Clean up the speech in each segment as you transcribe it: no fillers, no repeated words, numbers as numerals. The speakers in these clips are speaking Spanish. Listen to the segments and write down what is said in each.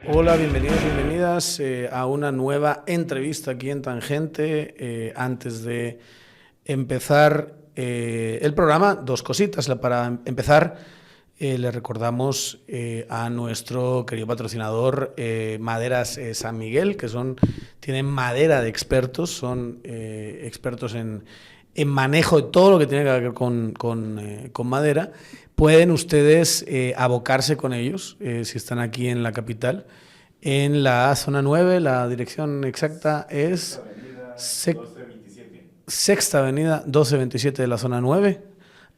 Hola, bienvenidos, bienvenidas a una nueva entrevista aquí en Tangente. Antes de empezar el programa, dos cositas. Para empezar, le recordamos a nuestro querido patrocinador Maderas San Miguel, que tienen madera de expertos, son expertos en manejo de todo lo que tiene que ver con madera. Pueden ustedes abocarse con ellos si están aquí en la capital. En la zona 9, la dirección exacta es Sexta Avenida 1227 de la zona 9.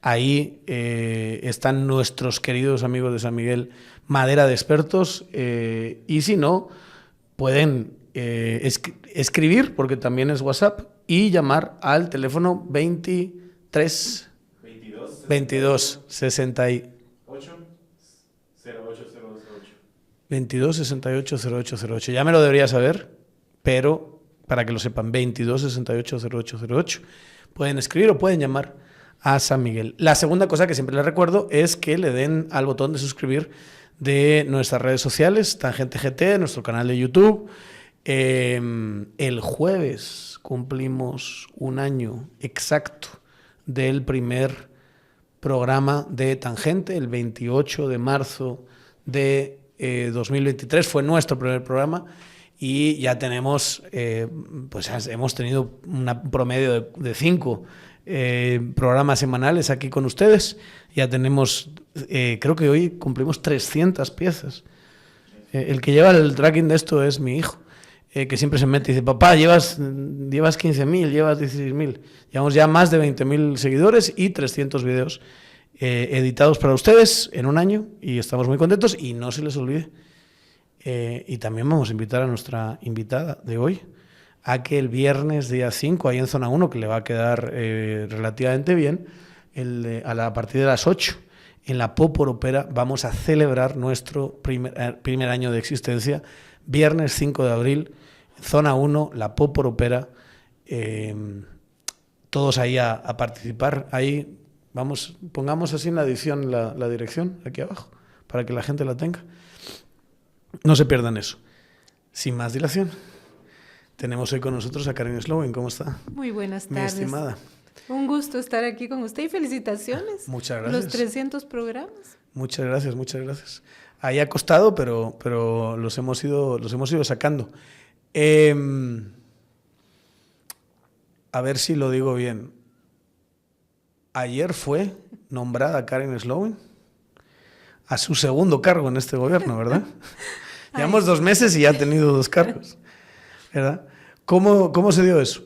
Ahí están nuestros queridos amigos de San Miguel, Madera de Expertos. Y si no, pueden escribir, porque también es WhatsApp, y llamar al teléfono 22 68 0808. Ya me lo debería saber, pero para que lo sepan, 22 68 0808. Pueden escribir o pueden llamar a San Miguel. La segunda cosa que siempre les recuerdo es que le den al botón de suscribir de nuestras redes sociales, Tangente GT, nuestro canal de YouTube. El jueves cumplimos un año exacto del primer programa de Tangente, el 28 de marzo de 2023 fue nuestro primer programa y ya tenemos, pues hemos tenido un promedio de 5 programas semanales aquí con ustedes. Ya tenemos, creo que hoy cumplimos 300 piezas. El que lleva el tracking de esto es mi hijo, que siempre se mete y dice: papá, llevas 15.000, llevas 16.000. Llevamos ya más de 20.000 seguidores y 300 videos editados para ustedes en un año, y estamos muy contentos. Y no se les olvide, y también vamos a invitar a nuestra invitada de hoy a que el viernes día 5, ahí en zona 1, que le va a quedar relativamente bien, a partir de las 8, en la Pópor Opera, vamos a celebrar nuestro primer año de existencia. Viernes 5 de abril, zona 1, la Pópor Opera, todos ahí a participar. Ahí pongamos así en la edición la dirección aquí abajo, para que la gente la tenga. No se pierdan eso. Sin más dilación, tenemos hoy con nosotros a Karen Slowin. ¿Cómo está? Muy buenas tardes. Mi estimada. Un gusto estar aquí con usted y felicitaciones. Muchas gracias. Los 300 programas. Muchas gracias, muchas gracias. Ahí ha costado, pero los hemos ido sacando. A ver si lo digo bien. Ayer fue nombrada Karen Slowin a su segundo cargo en este gobierno, ¿verdad? Llevamos 2 meses y ya ha tenido 2 cargos, ¿verdad? ¿Cómo se dio eso?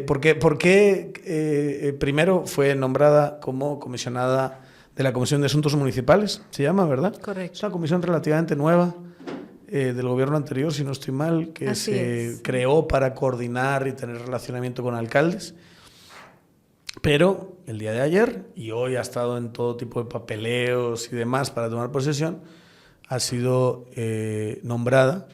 ¿Por qué primero fue nombrada como comisionada de la Comisión de Asuntos Municipales? Se llama, ¿verdad? Correcto. Es una comisión relativamente nueva del gobierno anterior, si no estoy mal, que creó para coordinar y tener relacionamiento con alcaldes. Pero el día de ayer, y hoy ha estado en todo tipo de papeleos y demás para tomar posesión, ha sido nombrada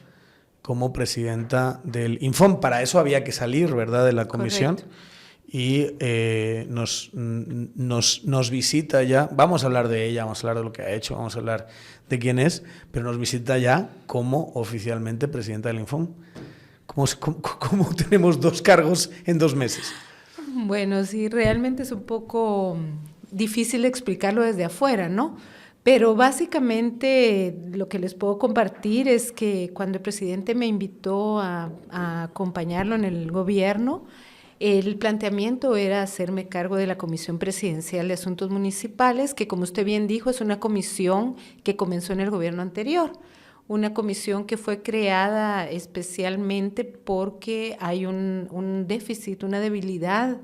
como presidenta del Infom. Para eso había que salir, ¿verdad?, de la comisión. Correcto. Y nos visita ya. Vamos a hablar de ella, vamos a hablar de lo que ha hecho, vamos a hablar de quién es, pero nos visita ya como oficialmente presidenta del Infom. ¿Cómo tenemos 2 cargos en 2 meses? Bueno, sí, realmente es un poco difícil explicarlo desde afuera, ¿no? Pero básicamente lo que les puedo compartir es que cuando el presidente me invitó a acompañarlo en el gobierno, el planteamiento era hacerme cargo de la Comisión Presidencial de Asuntos Municipales, que, como usted bien dijo, es una comisión que comenzó en el gobierno anterior. Una comisión que fue creada especialmente porque hay un déficit, una debilidad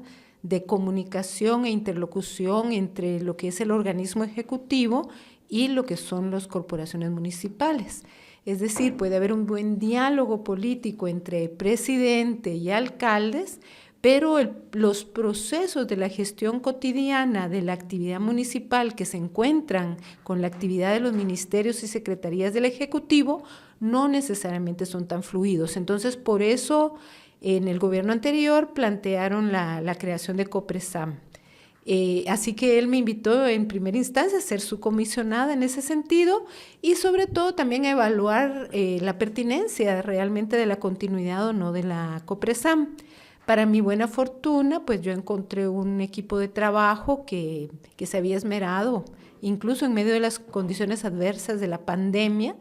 de comunicación e interlocución entre lo que es el organismo ejecutivo y lo que son las corporaciones municipales. Es decir, puede haber un buen diálogo político entre presidente y alcaldes, pero los procesos de la gestión cotidiana de la actividad municipal que se encuentran con la actividad de los ministerios y secretarías del Ejecutivo no necesariamente son tan fluidos. Entonces, por eso, en el gobierno anterior plantearon la creación de COPRESAM. Así que él me invitó en primera instancia a ser su comisionada en ese sentido y sobre todo también a evaluar la pertinencia realmente de la continuidad o no de la Copresam. Para mi buena fortuna, pues yo encontré un equipo de trabajo que se había esmerado, incluso en medio de las condiciones adversas de la pandemia,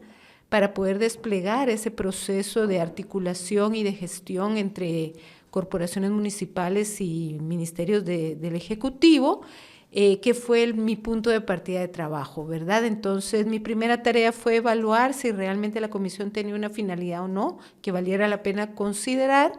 para poder desplegar ese proceso de articulación y de gestión entre corporaciones municipales y ministerios del Ejecutivo, que fue mi punto de partida de trabajo, ¿verdad? Entonces, mi primera tarea fue evaluar si realmente la comisión tenía una finalidad o no, que valiera la pena considerar.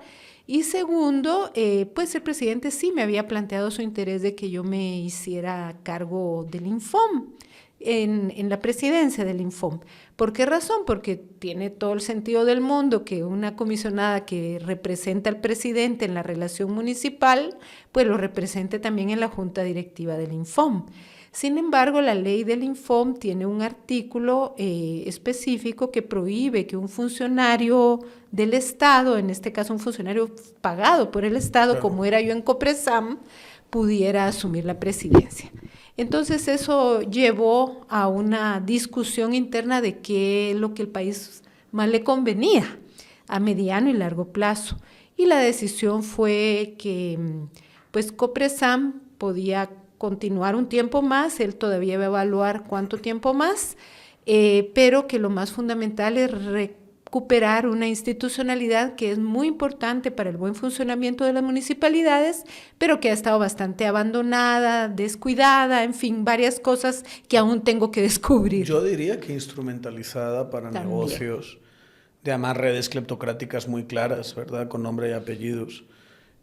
Y segundo, pues el presidente sí me había planteado su interés de que yo me hiciera cargo del Infom, en la presidencia del Infom. ¿Por qué razón? Porque tiene todo el sentido del mundo que una comisionada que representa al presidente en la relación municipal, pues lo represente también en la junta directiva del Infom. Sin embargo, la ley del Infom tiene un artículo específico que prohíbe que un funcionario del Estado, en este caso un funcionario pagado por el Estado, claro, como era yo en Copresam, pudiera asumir la presidencia. Entonces eso llevó a una discusión interna de qué es lo que el país más le convenía a mediano y largo plazo. Y la decisión fue que pues Copresam podía continuar un tiempo más, él todavía va a evaluar cuánto tiempo más, pero que lo más fundamental es recuperar una institucionalidad que es muy importante para el buen funcionamiento de las municipalidades, pero que ha estado bastante abandonada, descuidada, en fin, varias cosas que aún tengo que descubrir. Yo diría que instrumentalizada para también negocios, de además redes cleptocráticas muy claras, ¿verdad? Con nombre y apellidos.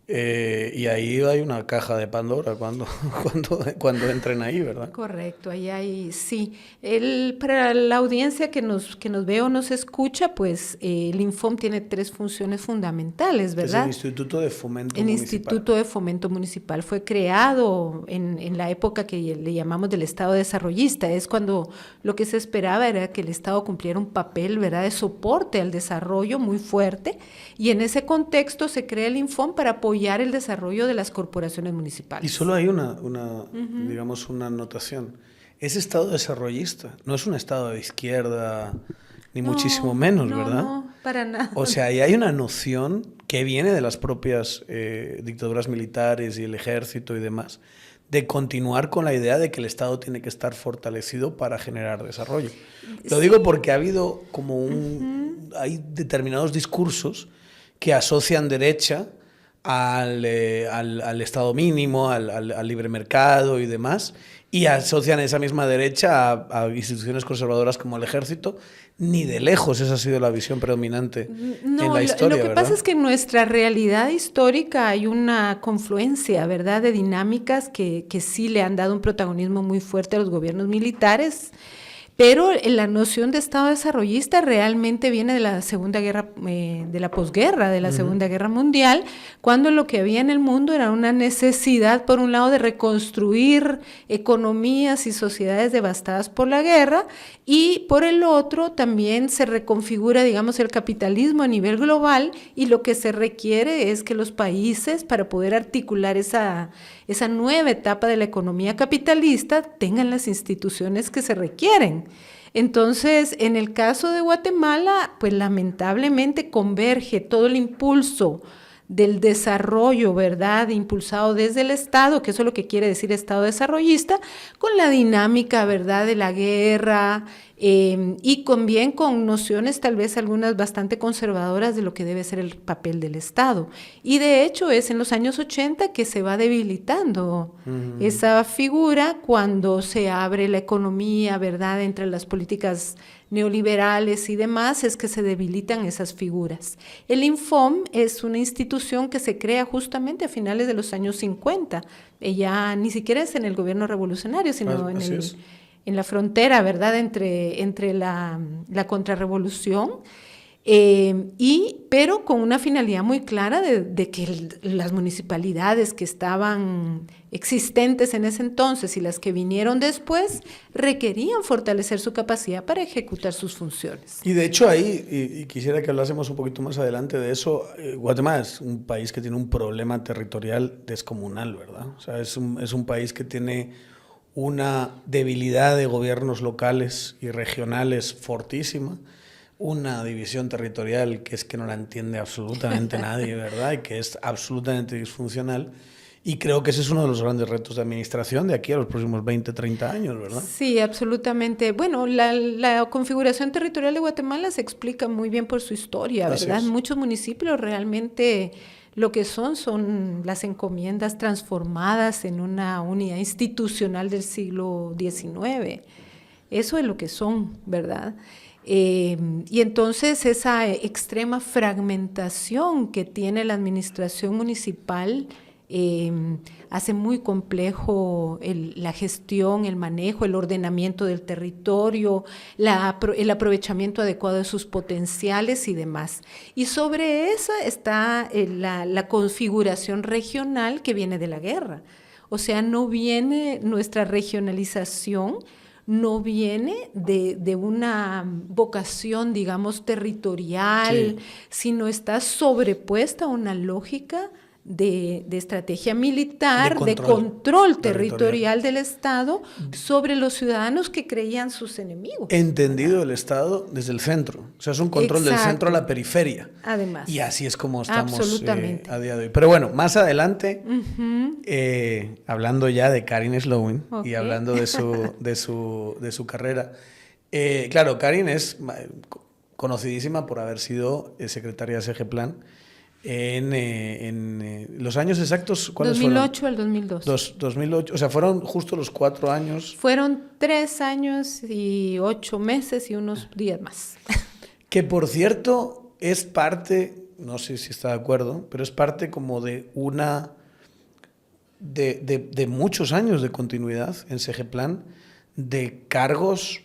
Y ahí hay una caja de Pandora cuando entren ahí, ¿verdad? Correcto, ahí hay, sí. Para la audiencia que nos ve o nos escucha, pues el Infom tiene 3 funciones fundamentales, ¿verdad? Es el Instituto de Fomento Municipal. El Instituto de Fomento Municipal fue creado en la época que le llamamos del Estado desarrollista. Es cuando lo que se esperaba era que el Estado cumpliera un papel, ¿verdad?, de soporte al desarrollo muy fuerte. Y en ese contexto se crea el Infom para apoyar el desarrollo de las corporaciones municipales. Y solo hay digamos, una anotación. Es Estado desarrollista, no es un Estado de izquierda, ni muchísimo menos, ¿verdad? No, para nada. O sea, ahí hay una noción que viene de las propias dictaduras militares y el ejército y demás, de continuar con la idea de que el Estado tiene que estar fortalecido para generar desarrollo. Lo digo porque ha habido como hay determinados discursos que asocian derecha al Estado mínimo, al libre mercado y demás, y asocian esa misma derecha a instituciones conservadoras como el ejército. Ni de lejos esa ha sido la visión predominante en la historia. Lo que pasa es que en nuestra realidad histórica hay una confluencia, ¿verdad?, de dinámicas que sí le han dado un protagonismo muy fuerte a los gobiernos militares. Pero la noción de Estado desarrollista realmente viene de la Segunda Guerra, de la posguerra, de la Segunda Guerra Mundial, cuando lo que había en el mundo era una necesidad, por un lado, de reconstruir economías y sociedades devastadas por la guerra, y por el otro también se reconfigura, digamos, el capitalismo a nivel global, y lo que se requiere es que los países, para poder articular esa nueva etapa de la economía capitalista, tengan las instituciones que se requieren. Entonces, en el caso de Guatemala, pues lamentablemente converge todo el impulso del desarrollo, ¿verdad?, impulsado desde el Estado, que eso es lo que quiere decir Estado desarrollista, con la dinámica, ¿verdad?, de la guerra, y bien con nociones tal vez algunas bastante conservadoras de lo que debe ser el papel del Estado. Y de hecho es en los años 80 que se va debilitando esa figura cuando se abre la economía, ¿verdad?, entre las políticas neoliberales y demás, es que se debilitan esas figuras. El Infom es una institución que se crea justamente a finales de los años 50. Ella ni siquiera es en el gobierno revolucionario, sino en la frontera, ¿verdad?, entre la contrarrevolución. Pero con una finalidad muy clara de que las municipalidades que estaban existentes en ese entonces y las que vinieron después requerían fortalecer su capacidad para ejecutar sus funciones. Y de hecho ahí, y quisiera que hablásemos un poquito más adelante de eso, Guatemala es un país que tiene un problema territorial descomunal, ¿verdad? O sea, es un país que tiene una debilidad de gobiernos locales y regionales fortísima, una división territorial que es que no la entiende absolutamente nadie, ¿verdad? Y que es absolutamente disfuncional. Y creo que ese es uno de los grandes retos de administración de aquí a los próximos 20, 30 años, ¿verdad? Sí, absolutamente. Bueno, la configuración territorial de Guatemala se explica muy bien por su historia, ¿verdad? Muchos municipios realmente lo que son las encomiendas transformadas en una unidad institucional del siglo XIX. Eso es lo que son, ¿verdad? Y entonces esa extrema fragmentación que tiene la administración municipal hace muy complejo la gestión, el manejo, el ordenamiento del territorio, el aprovechamiento adecuado de sus potenciales y demás. Y sobre esa está la configuración regional que viene de la guerra. O sea, no viene nuestra regionalización, no viene de una vocación, digamos, territorial, sí, sino está sobrepuesta a una lógica de estrategia militar, de control territorial del Estado sobre los ciudadanos que creían sus enemigos. Entendido el Estado desde el centro. O sea, es un control del centro a la periferia. Además. Y así es como estamos a día de hoy. Pero bueno, más adelante, hablando ya de Karin Slowin y hablando de su carrera. Claro, Karin es conocidísima por haber sido secretaria de SGPlan. En los años exactos, ¿cuáles 2008 fueron? al 2002. 2008, o sea, fueron justo los 4 años. Fueron 3 años y 8 meses y unos días más. Que por cierto, es parte, no sé si está de acuerdo, pero es parte como de de muchos años de continuidad en SGPlan, de cargos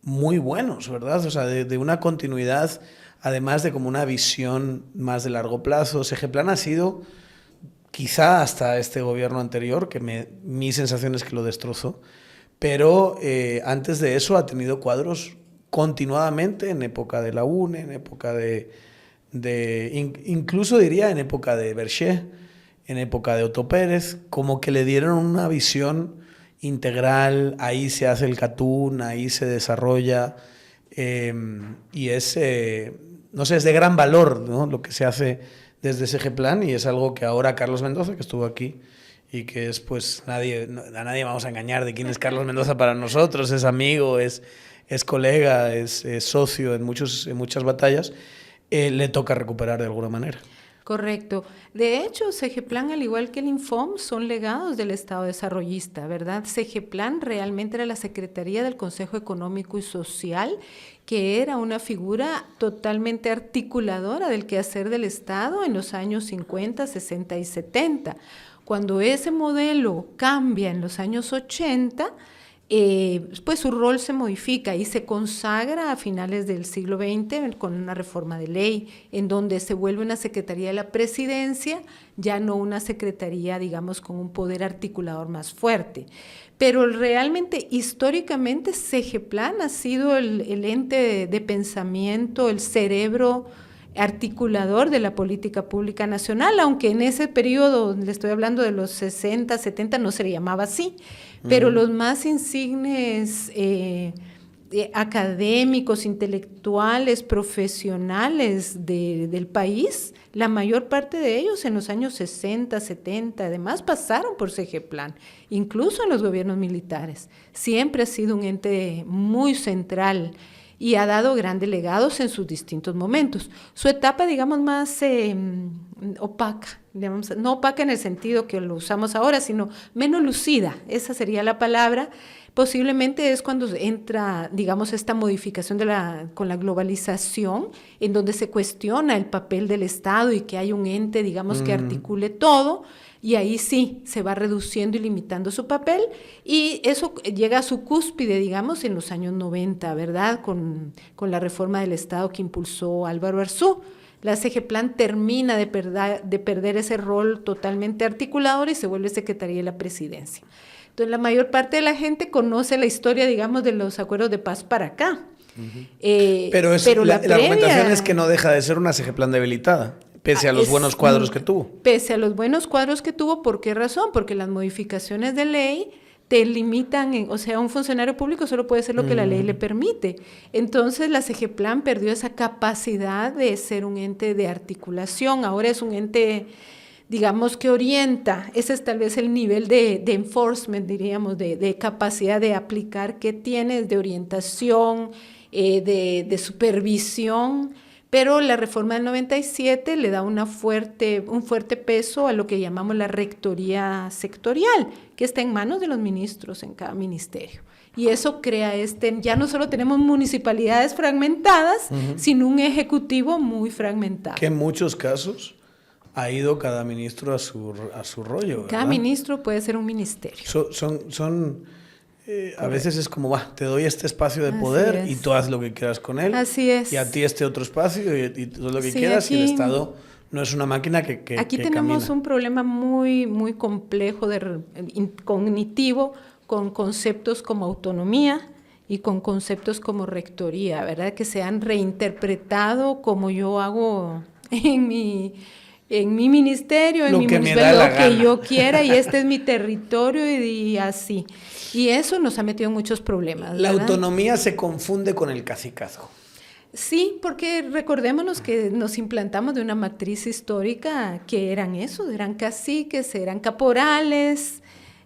muy buenos, ¿verdad? O sea, de una continuidad, además de como una visión más de largo plazo. SGPlan ha sido, quizá hasta este gobierno anterior, que mi sensación es que lo destrozó, pero antes de eso ha tenido cuadros continuadamente en época de la UNE, en época incluso diría en época de Berché, en época de Otto Pérez, como que le dieron una visión integral, ahí se hace el catún, ahí se desarrolla, y es, no sé, es de gran valor, ¿no?, lo que se hace desde SGPlan, y es algo que ahora Carlos Mendoza, que estuvo aquí, y que es, pues, a nadie vamos a engañar de quién es Carlos Mendoza para nosotros, es amigo, es colega, es socio en muchas batallas, le toca recuperar de alguna manera. Correcto. De hecho, SGPlan, al igual que el Infom, son legados del Estado desarrollista, ¿verdad? SGPlan realmente era la Secretaría del Consejo Económico y Social, que era una figura totalmente articuladora del quehacer del Estado en los años 50, 60 y 70. Cuando ese modelo cambia en los años 80, pues su rol se modifica y se consagra a finales del siglo XX con una reforma de ley en donde se vuelve una Secretaría de la Presidencia, ya no una Secretaría, digamos, con un poder articulador más fuerte. Pero realmente, históricamente, SGPlan ha sido el ente de pensamiento, el cerebro articulador de la política pública nacional, aunque en ese periodo, le estoy hablando de los 60, 70, no se le llamaba así, pero los más insignes académicos, intelectuales, profesionales del país, la mayor parte de ellos en los años 60, 70, además pasaron por SGPlan, incluso en los gobiernos militares. Siempre ha sido un ente muy central y ha dado grandes legados en sus distintos momentos. Su etapa, digamos, más opaca, digamos, no opaca en el sentido que lo usamos ahora, sino menos lucida, esa sería la palabra. Posiblemente es cuando entra, digamos, esta modificación con la globalización, en donde se cuestiona el papel del Estado y que hay un ente, digamos, que articule todo, y ahí sí se va reduciendo y limitando su papel, y eso llega a su cúspide, digamos, en los años 90, ¿verdad? Con la reforma del Estado que impulsó Álvaro Arzú. La CGPLAN termina de perder ese rol totalmente articulador y se vuelve Secretaría de la Presidencia. Entonces, la mayor parte de la gente conoce la historia, digamos, de los acuerdos de paz para acá. Pero la argumentación es que no deja de ser una CGPLAN debilitada, pese a los buenos cuadros que tuvo. Pese a los buenos cuadros que tuvo, ¿por qué razón? Porque las modificaciones de ley te limitan, o sea, un funcionario público solo puede hacer lo que la ley le permite. Entonces, la CGPLAN perdió esa capacidad de ser un ente de articulación. Ahora es un ente, digamos, que orienta. Ese es tal vez el nivel de enforcement, diríamos, de capacidad de aplicar que tienes, de orientación, de supervisión. Pero la reforma del 97 le da un fuerte peso a lo que llamamos la rectoría sectorial, que está en manos de los ministros en cada ministerio. Y eso crea ya no solo tenemos municipalidades fragmentadas, sino un ejecutivo muy fragmentado. Que en muchos casos ha ido cada ministro a su rollo, ¿verdad? Cada ministro puede ser un ministerio. A veces es como, te doy este espacio de poder y tú haz lo que quieras con él. Así es. Y a ti este otro espacio y tú lo que quieras. Y el Estado no es una máquina que aquí que tenemos camina. un problema muy, muy complejo cognitivo, con conceptos como autonomía y con conceptos como rectoría, ¿verdad? Que se han reinterpretado como yo hago en mi ministerio, en mi municipio, lo que yo quiera, y este es mi territorio y así. Y eso nos ha metido en muchos problemas, ¿verdad? La autonomía se confunde con el cacicazgo. Sí, porque recordémonos que nos implantamos de una matriz histórica que eran caciques, eran caporales.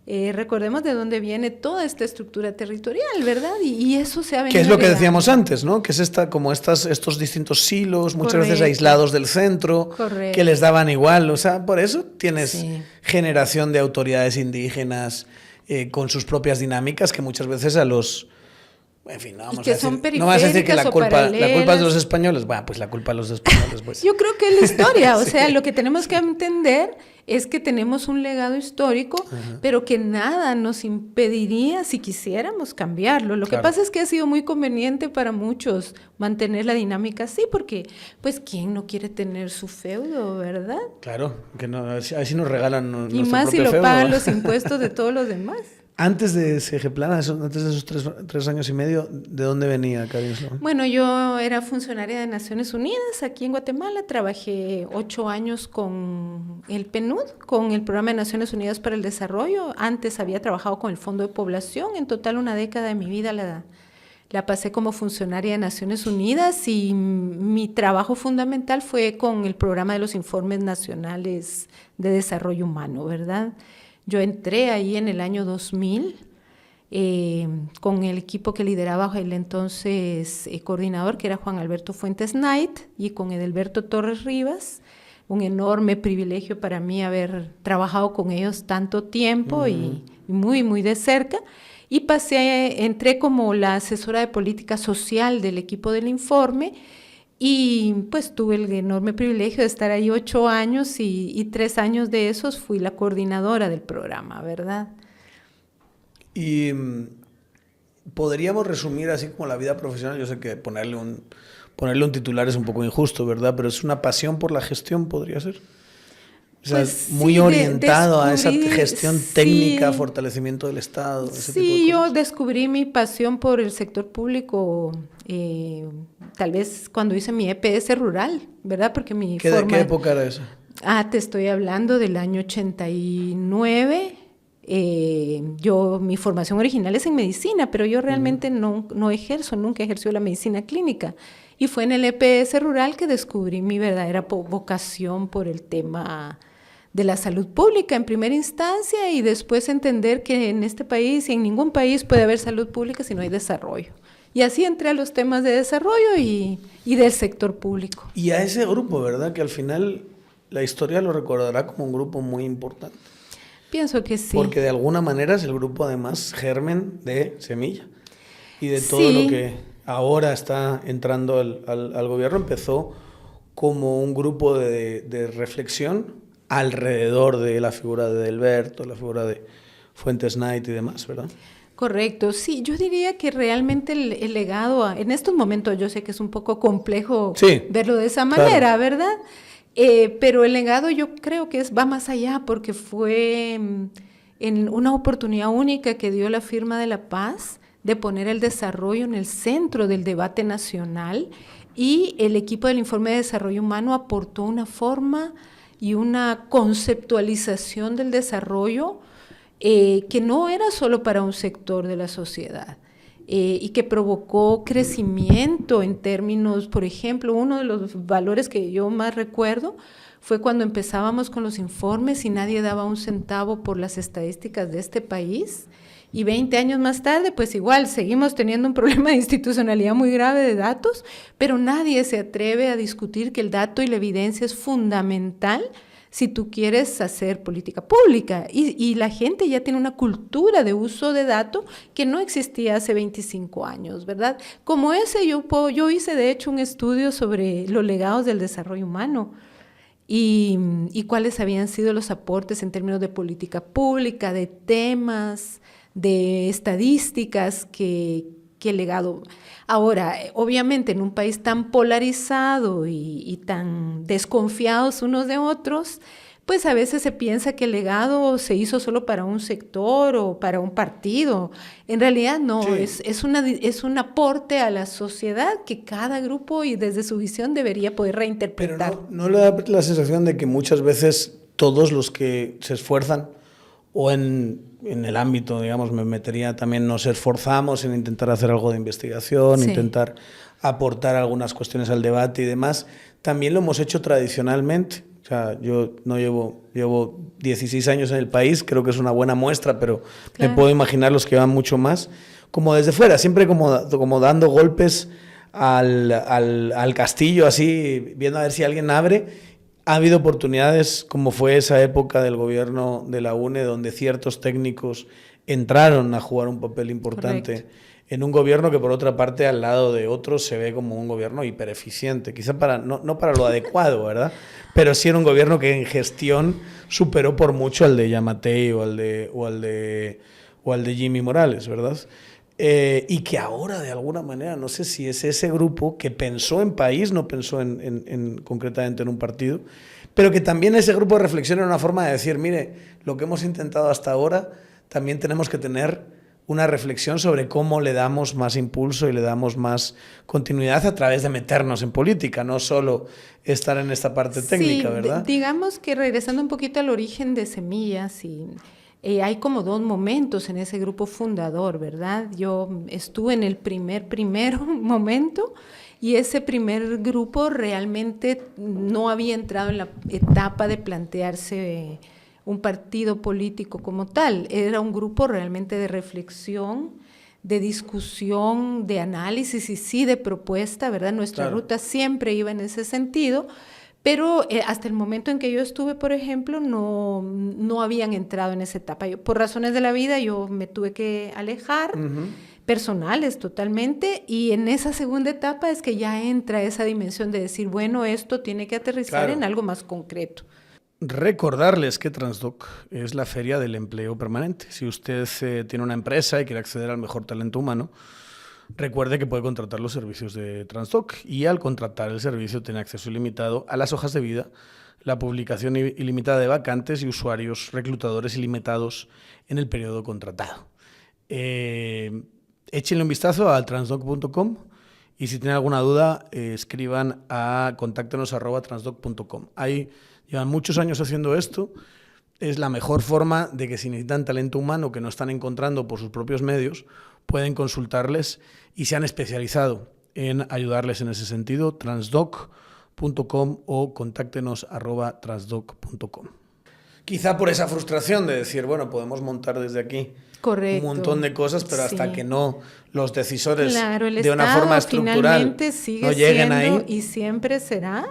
Recordemos de dónde viene toda esta estructura territorial, ¿verdad? Y eso se ha venido. Que es lo que decíamos antes, ¿no? Que es estos distintos silos, muchas veces aislados del centro, que les daban igual. O sea, por eso tienes generación de autoridades indígenas con sus propias dinámicas, que muchas veces a los... En fin, no vamos a decir que la culpa es de los españoles. Bueno, pues la culpa de los españoles. Pues. Yo creo que es la historia. O sea, lo que tenemos que entender es que tenemos un legado histórico, pero que nada nos impediría si quisiéramos cambiarlo. Lo que pasa es que ha sido muy conveniente para muchos mantener la dinámica así, porque, pues, ¿quién no quiere tener su feudo, verdad? Claro, que no, así nos regalan nuestro propio feudo. Y más si lo pagan los impuestos de todos los demás. Antes de CGPLAN, antes de esos 3 años y medio, ¿de dónde venía Karin Sloan? Bueno, yo era funcionaria de Naciones Unidas aquí en Guatemala. Trabajé 8 años con el PNUD, con el Programa de Naciones Unidas para el Desarrollo. Antes había trabajado con el Fondo de Población. En total, una década de mi vida la pasé como funcionaria de Naciones Unidas, y mi trabajo fundamental fue con el programa de los informes nacionales de desarrollo humano, ¿verdad? Yo entré ahí en el año 2000 con el equipo que lideraba el entonces coordinador, que era Juan Alberto Fuentes Knight, y con Edelberto Torres Rivas. Un enorme privilegio para mí haber trabajado con ellos tanto tiempo y muy, muy de cerca. Y entré como la asesora de política social del equipo del informe, y pues tuve el enorme privilegio de estar ahí 8 años y 3 años de esos fui la coordinadora del programa, ¿verdad? Y podríamos resumir así como la vida profesional. Yo sé que ponerle un titular es un poco injusto, ¿verdad? Pero es una pasión por la gestión, podría ser. O sea, pues muy sí, orientado a esa gestión técnica, fortalecimiento del Estado. Ese tipo de cosas. Yo descubrí mi pasión por el sector público tal vez cuando hice mi EPS rural, ¿verdad? Porque ¿Qué época era esa? Te estoy hablando del año 89. Mi formación original es en medicina, pero yo realmente nunca ejerció la medicina clínica. Y fue en el EPS rural que descubrí mi verdadera vocación por el tema de la salud pública en primera instancia, y después entender que en este país y en ningún país puede haber salud pública si no hay desarrollo. Y así entré a los temas de desarrollo y del sector público. Y a ese grupo, ¿verdad? Que al final la historia lo recordará como un grupo muy importante. Pienso que sí. Porque de alguna manera es el grupo, además, germen de Semilla. Y de todo lo que ahora está entrando al gobierno, empezó como un grupo de reflexión alrededor de la figura de Delberto, la figura de Fuentes Knight y demás, ¿verdad? Correcto, sí, yo diría que realmente el legado, en estos momentos yo sé que es un poco complejo verlo de esa manera, claro, ¿verdad? Pero el legado yo creo que va más allá porque fue en una oportunidad única que dio la firma de la paz de poner el desarrollo en el centro del debate nacional, y el equipo del Informe de Desarrollo Humano aportó una forma y una conceptualización del desarrollo que no era solo para un sector de la sociedad, y que provocó crecimiento en términos, por ejemplo, uno de los valores que yo más recuerdo fue cuando empezábamos con los informes y nadie daba un centavo por las estadísticas de este país, y 20 años más tarde, pues igual, seguimos teniendo un problema de institucionalidad muy grave de datos, pero nadie se atreve a discutir que el dato y la evidencia es fundamental si tú quieres hacer política pública, y la gente ya tiene una cultura de uso de datos que no existía hace 25 años, ¿verdad? Como ese, yo hice de hecho un estudio sobre los legados del desarrollo humano y cuáles habían sido los aportes en términos de política pública, de temas, de estadísticas que el legado. Ahora, obviamente en un país tan polarizado y tan desconfiados unos de otros, pues a veces se piensa que el legado se hizo solo para un sector o para un partido. En realidad no, sí. es un aporte a la sociedad que cada grupo y desde su visión debería poder reinterpretar. Pero no le da la sensación de que muchas veces todos los que se esfuerzan, o en el ámbito, digamos, me metería también, nos esforzamos en intentar hacer algo de investigación, sí, intentar aportar algunas cuestiones al debate y demás, también lo hemos hecho tradicionalmente. O sea, yo no llevo 16 años en el país, creo que es una buena muestra, pero claro, me puedo imaginar los que van mucho más, como desde fuera, siempre como dando golpes al castillo, así, viendo a ver si alguien abre. Ha habido oportunidades, como fue esa época del gobierno de la UNE, donde ciertos técnicos entraron a jugar un papel importante. Correcto. En un gobierno que, por otra parte, al lado de otros se ve como un gobierno hipereficiente, quizá no para lo adecuado, ¿verdad? Pero sí era un gobierno que en gestión superó por mucho al de Yamatei o al de Jimmy Morales, ¿verdad? Y que ahora, de alguna manera, no sé si es ese grupo que pensó en país, no pensó concretamente en un partido, pero que también ese grupo de reflexión era una forma de decir, mire, lo que hemos intentado hasta ahora, también tenemos que tener una reflexión sobre cómo le damos más impulso y le damos más continuidad a través de meternos en política, no solo estar en esta parte técnica, ¿verdad? Digamos que regresando un poquito al origen de Semillas, hay como dos momentos en ese grupo fundador, ¿verdad? Yo estuve en el primer momento, y ese primer grupo realmente no había entrado en la etapa de plantearse un partido político como tal. Era un grupo realmente de reflexión, de discusión, de análisis y sí de propuesta, ¿verdad? Nuestra ruta siempre iba en ese sentido. Pero hasta el momento en que yo estuve, por ejemplo, no habían entrado en esa etapa. Por razones de la vida yo me tuve que alejar, personales totalmente, y en esa segunda etapa es que ya entra esa dimensión de decir, bueno, esto tiene que aterrizar en algo más concreto. Recordarles que Transdoc es la feria del empleo permanente. Si usted tiene una empresa y quiere acceder al mejor talento humano, recuerde que puede contratar los servicios de Transdoc, y al contratar el servicio tiene acceso ilimitado a las hojas de vida, la publicación ilimitada de vacantes y usuarios reclutadores ilimitados en el periodo contratado. Échenle un vistazo al transdoc.com, y si tienen alguna duda, escriban a contáctenos@transdoc.com. Ahí llevan muchos años haciendo esto. Es la mejor forma de que si necesitan talento humano que no están encontrando por sus propios medios, pueden consultarles y se han especializado en ayudarles en ese sentido. Transdoc.com o contáctenos@transdoc.com. Quizá por esa frustración de decir, bueno, podemos montar desde aquí un montón de cosas, pero hasta que no los decisores el de una forma estructural sigue no lleguen siendo, ahí. Y siempre será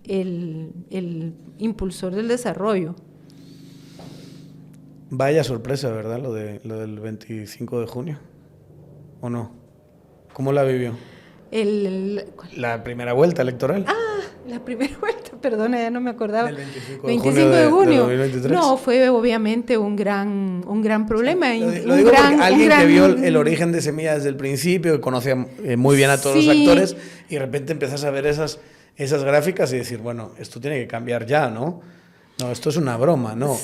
el impulsor del desarrollo. Vaya sorpresa, ¿verdad? Lo del 25 de junio, ¿o no? ¿Cómo la vivió? La primera vuelta electoral. La primera vuelta, perdona, ya no me acordaba. Del 25 de junio. de 2023. No, fue obviamente un gran problema. Sí, lo digo porque alguien que vio el origen de Semilla desde el principio, que conocía muy bien a todos los actores, y de repente empiezas a ver esas gráficas y decir, bueno, esto tiene que cambiar ya, ¿no? No, esto es una broma, ¿no?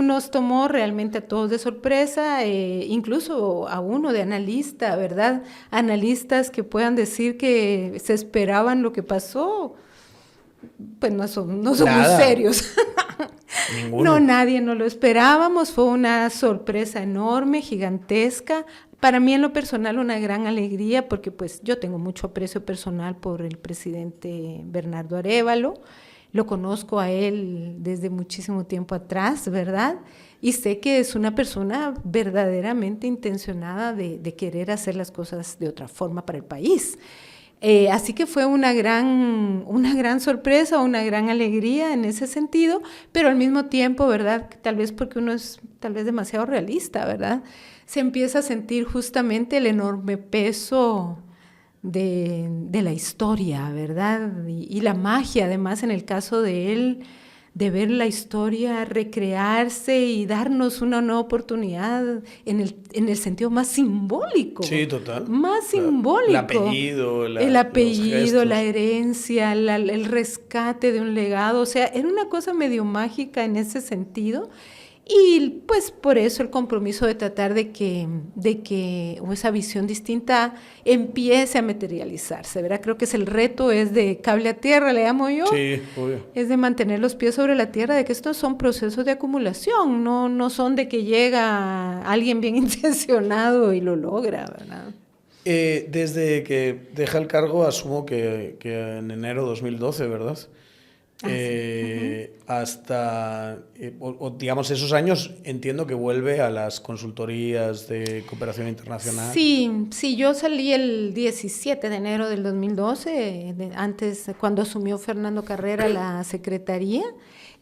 Nos tomó realmente a todos de sorpresa, incluso a uno de analista, ¿verdad? Analistas que puedan decir que se esperaban lo que pasó, pues no son muy serios. Ninguno. No, nadie nos lo esperábamos, fue una sorpresa enorme, gigantesca. Para mí en lo personal una gran alegría porque pues yo tengo mucho aprecio personal por el presidente Bernardo Arévalo. Lo conozco a él desde muchísimo tiempo atrás, ¿verdad? Y sé que es una persona verdaderamente intencionada de querer hacer las cosas de otra forma para el país. Así que fue una gran sorpresa, una gran alegría en ese sentido, pero al mismo tiempo, ¿verdad? Tal vez porque uno es demasiado realista, ¿verdad? Se empieza a sentir justamente el enorme peso de la historia, ¿verdad? Y la magia, además, en el caso de él, de ver la historia recrearse y darnos una nueva oportunidad en el sentido más simbólico. Sí, total. Más simbólico. El apellido, la herencia, el rescate de un legado. O sea, era una cosa medio mágica en ese sentido. Y pues por eso el compromiso de tratar de que o esa visión distinta empiece a materializarse, ¿verdad? Creo que el reto es de cable a tierra, le llamo yo. Sí, obvio. Es de mantener los pies sobre la tierra, de que estos son procesos de acumulación, no son de que llega alguien bien intencionado y lo logra, ¿verdad? Desde que deja el cargo, asumo que en enero de 2012, ¿verdad? Hasta, digamos, esos años entiendo que vuelve a las consultorías de cooperación internacional. Sí, yo salí el 17 de enero del 2012, antes, cuando asumió Fernando Carrera la secretaría.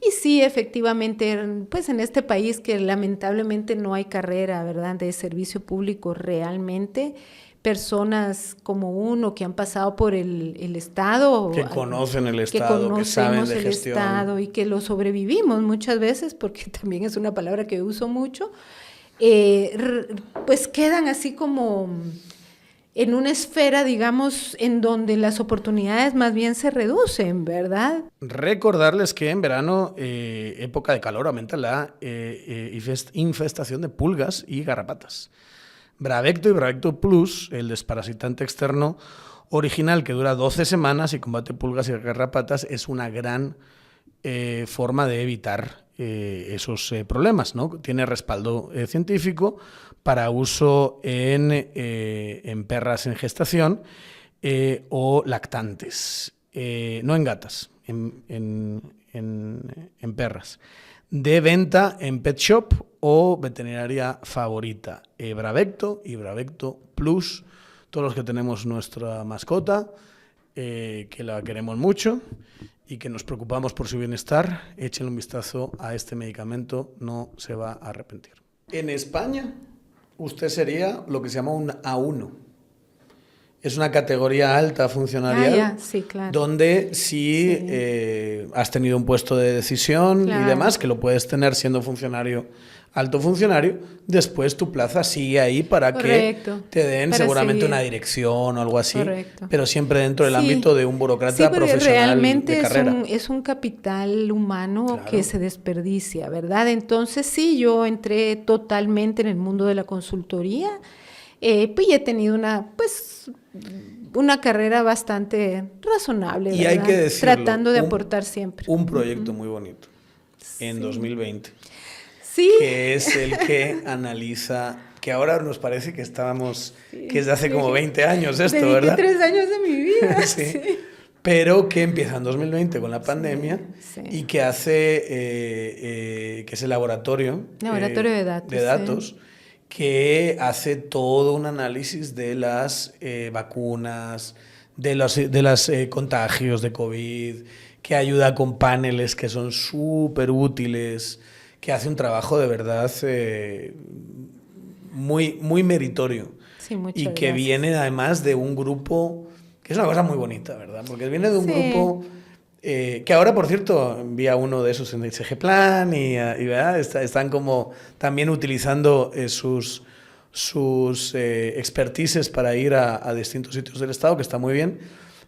Y sí, efectivamente, pues en este país que lamentablemente no hay carrera, ¿verdad?, de servicio público realmente, personas como uno que han pasado por el Estado. Que conocen el Estado, que saben de gestión. Estado y que lo sobrevivimos muchas veces, porque también es una palabra que uso mucho, pues quedan así como en una esfera, digamos, en donde las oportunidades más bien se reducen, ¿verdad? Recordarles que en verano, época de calor, aumenta la infestación de pulgas y garrapatas. Bravecto y Bravecto Plus, el desparasitante externo original que dura 12 semanas y combate pulgas y garrapatas, es una gran forma de evitar esos problemas, ¿no? Tiene respaldo científico para uso en perras en gestación o lactantes, no en gatas, en perras. De venta en Pet Shop o veterinaria favorita. Bravecto y Bravecto Plus, todos los que tenemos nuestra mascota, que la queremos mucho y que nos preocupamos por su bienestar, échenle un vistazo a este medicamento, no se va a arrepentir. En España, usted sería lo que se llama un A1. Es una categoría alta funcionarial, sí, claro. donde sí. Has tenido un puesto de decisión, claro, y demás, que lo puedes tener siendo funcionario, alto funcionario, después tu plaza sigue ahí para Correcto, que te den seguramente seguir una dirección o algo así, correcto, pero siempre dentro del ámbito de un burócrata profesional realmente de carrera. Es un capital humano, claro, que se desperdicia, ¿verdad? Entonces sí, yo entré totalmente en el mundo de la consultoría, pues he tenido una carrera bastante razonable, y ¿verdad? hay que decirlo, tratando de aportar siempre. Un proyecto muy bonito en 2020. Sí. Que es el que analiza, que ahora nos parece que estábamos, que es de hace como 20 años esto, dediqué ¿verdad? 3 años de mi vida. Sí. Pero que empieza en 2020 con la pandemia y que hace, que es el laboratorio de datos, que hace todo un análisis de las vacunas, de los contagios de COVID, que ayuda con paneles que son súper útiles, que hace un trabajo de verdad muy, muy meritorio. Sí, muchas Y que gracias. viene además de un grupo, que es una cosa muy bonita, ¿verdad? Porque viene de un grupo que ahora, por cierto, envía uno de esos en el SG Plan ¿verdad? Están como también utilizando sus expertices para ir a distintos sitios del Estado, que está muy bien,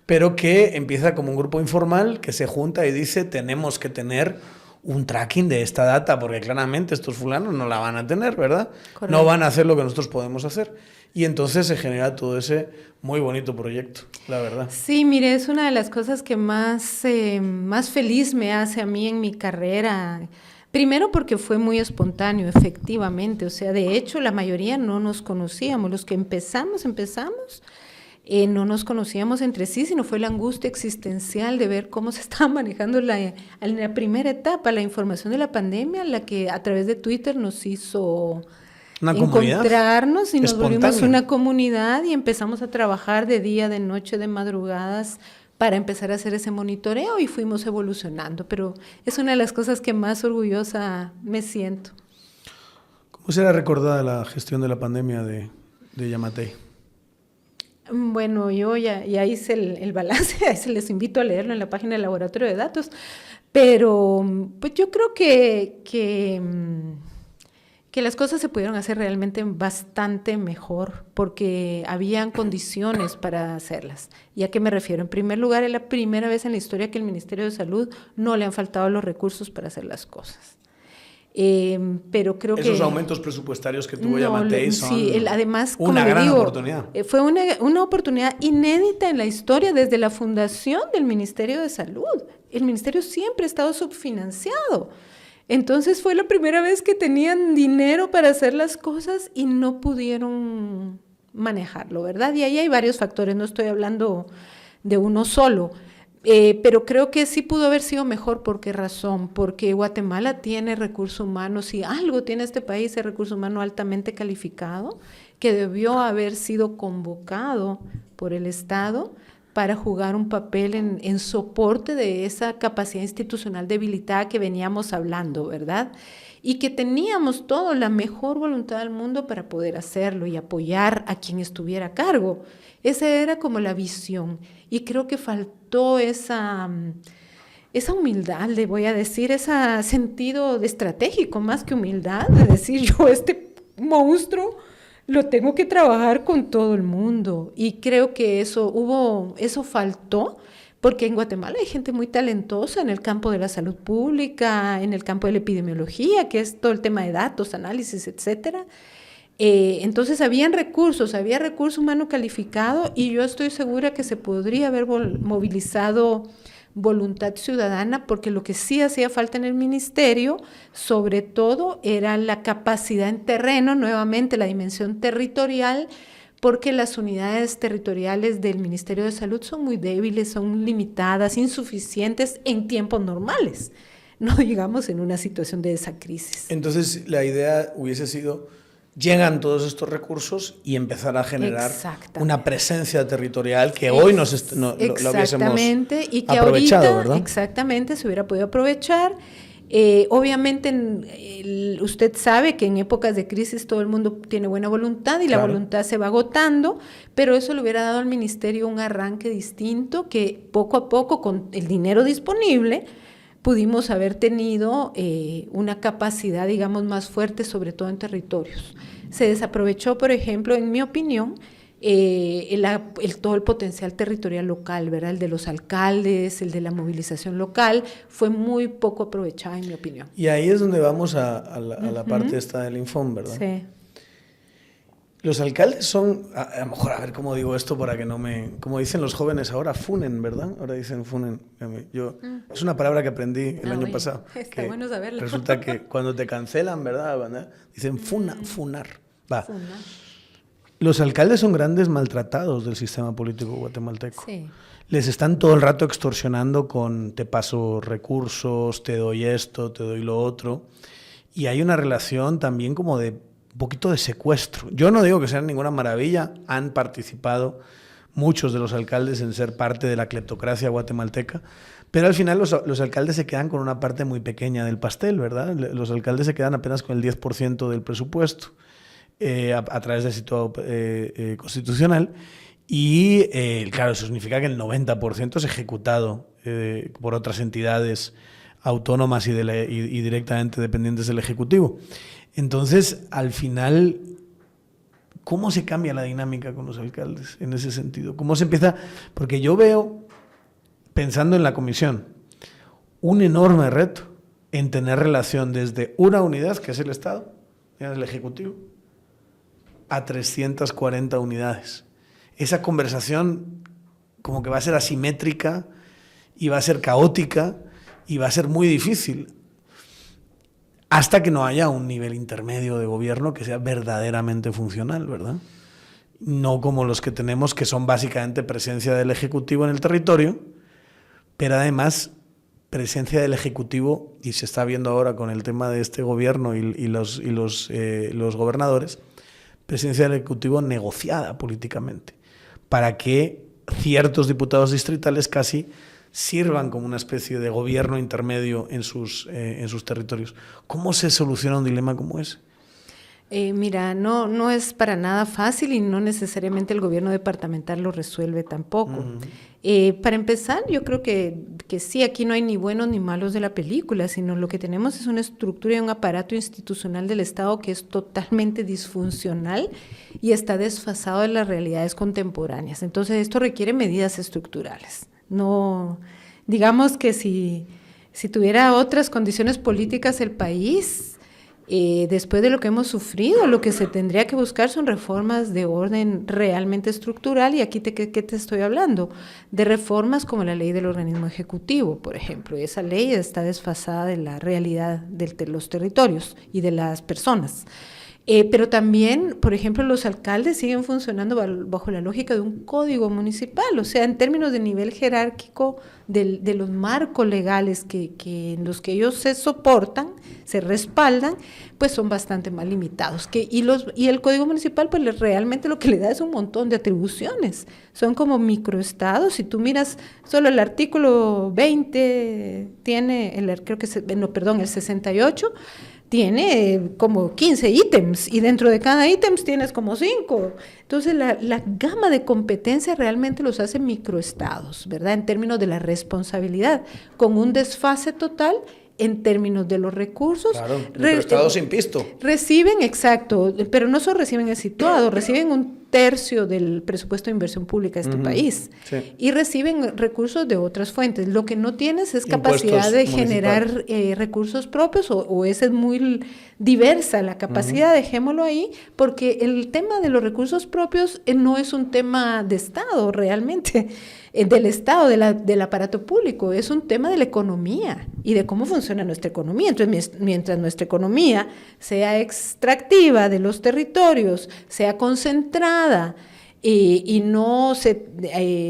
pero que empieza como un grupo informal que se junta y dice tenemos que tener un tracking de esta data, porque claramente estos fulanos no la van a tener, ¿verdad? Correcto. No van a hacer lo que nosotros podemos hacer. Y entonces se genera todo ese muy bonito proyecto, la verdad. Sí, mire, es una de las cosas que más feliz me hace a mí en mi carrera. Primero porque fue muy espontáneo, efectivamente. O sea, de hecho, la mayoría no nos conocíamos. Los que empezamos, no nos conocíamos entre sí, sino fue la angustia existencial de ver cómo se estaba manejando en la primera etapa, la información de la pandemia, la que a través de Twitter nos hizo Una comunidad encontrarnos y nos espontánea. volvimos una comunidad y empezamos a trabajar de día, de noche, de madrugadas para empezar a hacer ese monitoreo y fuimos evolucionando. Pero es una de las cosas que más orgullosa me siento. ¿Cómo será recordada la gestión de la pandemia de Yamatei? Bueno, yo ya hice el balance, ahí se les invito a leerlo en la página del Laboratorio de Datos, pero pues yo creo que las cosas se pudieron hacer realmente bastante mejor porque habían condiciones para hacerlas. ¿Y a qué me refiero? En primer lugar, es la primera vez en la historia que el Ministerio de Salud no le han faltado los recursos para hacer las cosas. Pero creo que esos aumentos presupuestarios que tuvo Yamatei son además, una gran oportunidad. Fue una oportunidad inédita en la historia desde la fundación del Ministerio de Salud. El ministerio siempre ha estado subfinanciado. Entonces fue la primera vez que tenían dinero para hacer las cosas y no pudieron manejarlo, ¿verdad? Y ahí hay varios factores, no estoy hablando de uno solo. Pero creo que sí pudo haber sido mejor. ¿Por qué razón? Porque Guatemala tiene recursos humanos, y algo tiene este país, el recurso humano altamente calificado, que debió haber sido convocado por el Estado para jugar un papel en soporte de esa capacidad institucional debilitada que veníamos hablando, ¿verdad? Y que teníamos toda la mejor voluntad del mundo para poder hacerlo y apoyar a quien estuviera a cargo. Esa era como la visión. Y creo que faltó esa humildad, le voy a decir, ese sentido de estratégico, más que humildad, de decir yo este monstruo lo tengo que trabajar con todo el mundo. Y creo que eso faltó, porque en Guatemala hay gente muy talentosa en el campo de la salud pública, en el campo de la epidemiología, que es todo el tema de datos, análisis, etcétera. Entonces había recurso humano calificado, y yo estoy segura que se podría haber movilizado voluntad ciudadana, porque lo que sí hacía falta en el ministerio, sobre todo, era la capacidad en terreno, nuevamente la dimensión territorial, porque las unidades territoriales del Ministerio de Salud son muy débiles, son limitadas, insuficientes en tiempos normales, no digamos en una situación de esa crisis. Entonces la idea hubiese sido, llegan todos estos recursos y empezar a generar una presencia territorial que hoy lo hubiésemos y que aprovechado, ahorita, ¿verdad? Exactamente, se hubiera podido aprovechar. Obviamente, usted sabe que en épocas de crisis todo el mundo tiene buena voluntad y Claro. la voluntad se va agotando, pero eso le hubiera dado al ministerio un arranque distinto que poco a poco, con el dinero disponible, pudimos haber tenido una capacidad, digamos, más fuerte, sobre todo en territorios. Se desaprovechó, por ejemplo, en mi opinión, todo el potencial territorial local, ¿verdad? El de los alcaldes, el de la movilización local, fue muy poco aprovechado, en mi opinión. Y ahí es donde vamos a la parte esta del Infom, ¿verdad? Sí. Los alcaldes son, a lo mejor, a ver cómo digo esto para que no me... Como dicen los jóvenes ahora, funen, ¿verdad? Ahora dicen funen. Es una palabra que aprendí el año pasado. Está bueno saberlo. Resulta que cuando te cancelan, ¿verdad? Dicen funar. Va. Funar. Los alcaldes son grandes maltratados del sistema político guatemalteco. Sí. Les están todo el rato extorsionando con te paso recursos, te doy esto, te doy lo otro. Y hay una relación también como de un poquito de secuestro. Yo no digo que sea ninguna maravilla, han participado muchos de los alcaldes en ser parte de la cleptocracia guatemalteca, pero al final los alcaldes se quedan con una parte muy pequeña del pastel, ¿verdad? Los alcaldes se quedan apenas con el 10% del presupuesto a través del situado constitucional y, claro, eso significa que el 90% es ejecutado por otras entidades autónomas y directamente dependientes del Ejecutivo. Entonces, al final, ¿cómo se cambia la dinámica con los alcaldes en ese sentido? ¿Cómo se empieza? Porque yo veo, pensando en la comisión, un enorme reto en tener relación desde una unidad, que es el Estado, el Ejecutivo, a 340 unidades. Esa conversación como que va a ser asimétrica y va a ser caótica y va a ser muy difícil hasta que no haya un nivel intermedio de gobierno que sea verdaderamente funcional, ¿verdad? No como los que tenemos, que son básicamente presencia del Ejecutivo en el territorio, pero además presencia del Ejecutivo, y se está viendo ahora con el tema de este gobierno y los gobernadores, presencia del Ejecutivo negociada políticamente, para que ciertos diputados distritales casi sirvan como una especie de gobierno intermedio en sus territorios. ¿Cómo se soluciona un dilema como ese? Mira, no es para nada fácil y no necesariamente el gobierno departamental lo resuelve tampoco. Para empezar, yo creo que sí, aquí no hay ni buenos ni malos de la película, sino lo que tenemos es una estructura y un aparato institucional del Estado que es totalmente disfuncional y está desfasado de las realidades contemporáneas. Entonces, esto requiere medidas estructurales. No, digamos que si tuviera otras condiciones políticas el país, después de lo que hemos sufrido, lo que se tendría que buscar son reformas de orden realmente estructural, y aquí ¿qué te estoy hablando? De reformas como la ley del organismo ejecutivo, por ejemplo. Esa ley está desfasada de la realidad de los territorios y de las personas. Pero también, por ejemplo, los alcaldes siguen funcionando bajo la lógica de un código municipal, o sea, en términos de nivel jerárquico de los marcos legales en los que ellos se soportan, se respaldan, pues son bastante más limitados. Y el código municipal, pues realmente lo que le da es un montón de atribuciones. Son como microestados. Si tú miras, solo el artículo 20 tiene, el 68, tiene como 15 ítems y dentro de cada ítem tienes como 5. Entonces la gama de competencias realmente los hace microestados, ¿verdad? En términos de la responsabilidad, con un desfase total en términos de los recursos. Claro, microestados sin pisto. Reciben, exacto, pero no solo reciben el situado, reciben 1/3 del presupuesto de inversión pública de este país. Sí. Y reciben recursos de otras fuentes. Lo que no tienes es capacidad de generar recursos propios, o esa es muy diversa la capacidad, dejémoslo ahí, porque el tema de los recursos propios no es un tema de Estado realmente, del Estado, del aparato público, es un tema de la economía y de cómo funciona nuestra economía. Entonces, mientras nuestra economía sea extractiva de los territorios, sea concentrada y no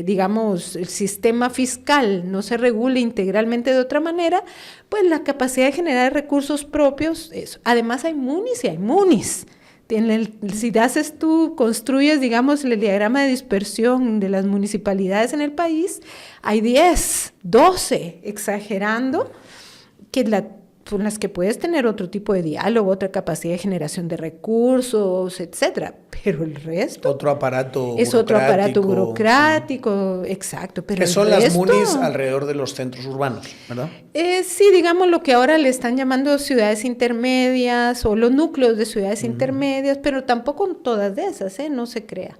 digamos, el sistema fiscal no se regule integralmente de otra manera, pues la capacidad de generar recursos propios, eso. Además hay munis y hay munis. Si construyes, digamos, el diagrama de dispersión de las municipalidades en el país, hay 10, 12, exagerando, con las que puedes tener otro tipo de diálogo, otra capacidad de generación de recursos, etcétera, pero el resto otro aparato burocrático, exacto. Pero que son las munis alrededor de los centros urbanos, ¿verdad? Sí, digamos lo que ahora le están llamando ciudades intermedias o los núcleos de ciudades intermedias, pero tampoco todas de esas, no se crea.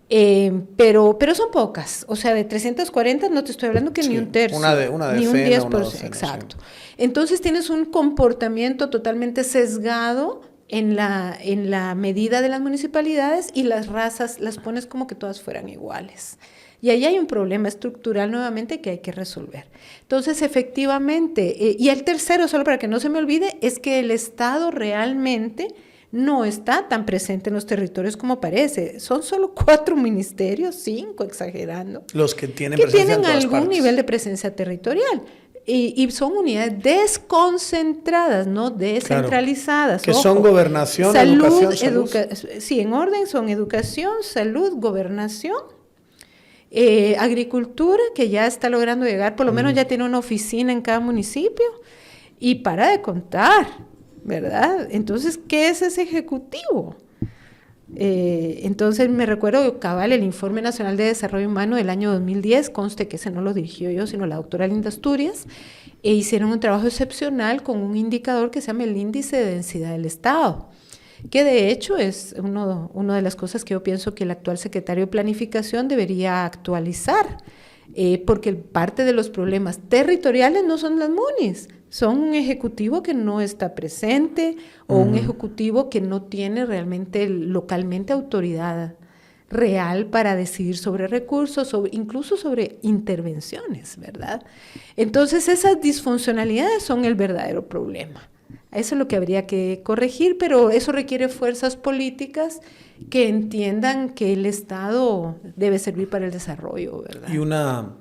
Pero son pocas, o sea, de 340 no te estoy hablando que ni un tercio, una ni un 10%, docena, exacto. Sí. Entonces tienes un comportamiento totalmente sesgado en la medida de las municipalidades, y las razas las pones como que todas fueran iguales. Y ahí hay un problema estructural nuevamente que hay que resolver. Entonces, efectivamente, y el tercero, solo para que no se me olvide, es que el Estado realmente no está tan presente en los territorios como parece. Son solo 4 ministerios, 5, exagerando, los que tienen presencia en todas algún partes. nivel de presencia territorial. Y son unidades desconcentradas, no descentralizadas. Claro, que son gobernación, educación, salud. Sí, en orden son educación, salud, gobernación Agricultura, que ya está logrando llegar, por lo menos ya tiene una oficina en cada municipio, y para de contar, ¿verdad? Entonces, ¿qué es ese ejecutivo? Entonces me recuerdo cabal el Informe Nacional de Desarrollo Humano del año 2010, conste que ese no lo dirigió yo, sino la doctora Linda Asturias, e hicieron un trabajo excepcional con un indicador que se llama el índice de densidad del Estado, que de hecho es una de las cosas que yo pienso que el actual secretario de Planificación debería actualizar, porque parte de los problemas territoriales no son las MUNIs, son un ejecutivo que no está presente o un ejecutivo que no tiene realmente localmente autoridad real para decidir sobre recursos, incluso sobre intervenciones, ¿verdad? Entonces esas disfuncionalidades son el verdadero problema. Eso es lo que habría que corregir, pero eso requiere fuerzas políticas que entiendan que el Estado debe servir para el desarrollo, ¿verdad? Y una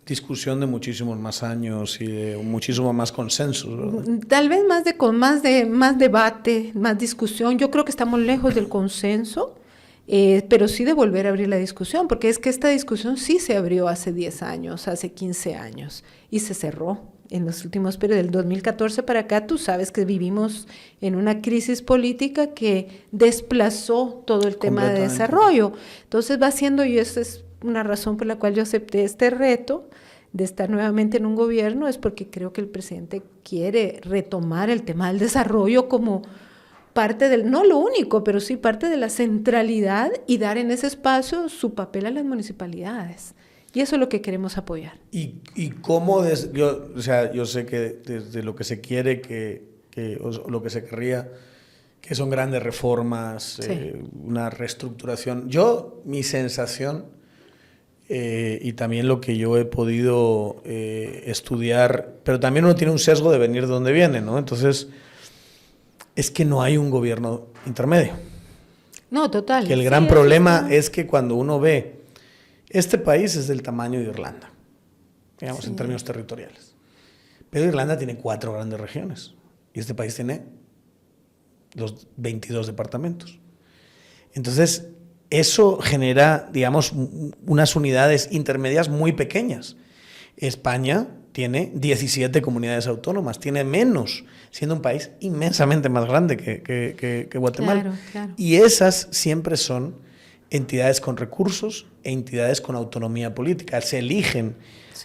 discusión de muchísimos más años y de muchísimo más consensos, ¿verdad? Tal vez más debate, más discusión. Yo creo que estamos lejos del consenso, pero sí de volver a abrir la discusión, porque es que esta discusión sí se abrió hace 10 años, hace 15 años, y se cerró en los últimos periodos. Del 2014 para acá, tú sabes que vivimos en una crisis política que desplazó todo el tema de desarrollo. Entonces va siendo, y esa es una razón por la cual yo acepté este reto de estar nuevamente en un gobierno, es porque creo que el presidente quiere retomar el tema del desarrollo como parte del, no lo único, pero sí parte de la centralidad y dar en ese espacio su papel a las municipalidades. Y eso es lo que queremos apoyar. ¿Y cómo? Yo sé que desde lo que se quiere, o lo que se querría, que son grandes reformas, sí, una reestructuración. Mi sensación, y también lo que yo he podido estudiar, pero también uno tiene un sesgo de venir de donde viene, ¿no? Entonces, es que no hay un gobierno intermedio. No, total. Que el gran problema es que cuando uno ve, este país es del tamaño de Irlanda, digamos, en términos territoriales. Pero Irlanda tiene 4 grandes regiones y este país tiene los 22 departamentos. Entonces, eso genera, digamos, unas unidades intermedias muy pequeñas. España tiene 17 comunidades autónomas, tiene menos, siendo un país inmensamente más grande que Guatemala. Claro, claro. Y esas siempre son entidades con recursos e entidades con autonomía política. Se eligen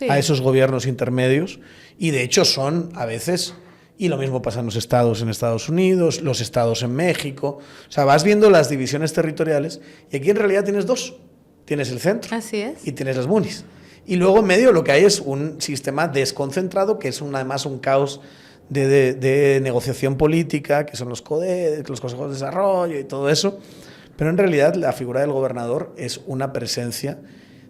a esos gobiernos intermedios y de hecho son a veces, y lo mismo pasa en los estados en Estados Unidos, los estados en México, o sea, vas viendo las divisiones territoriales y aquí en realidad tienes 2, tienes el centro. Así es. Y tienes las MUNIs. Y luego en medio lo que hay es un sistema desconcentrado que es además un caos de negociación política, que son los CODE, los consejos de desarrollo y todo eso. Pero en realidad la figura del gobernador es una presencia,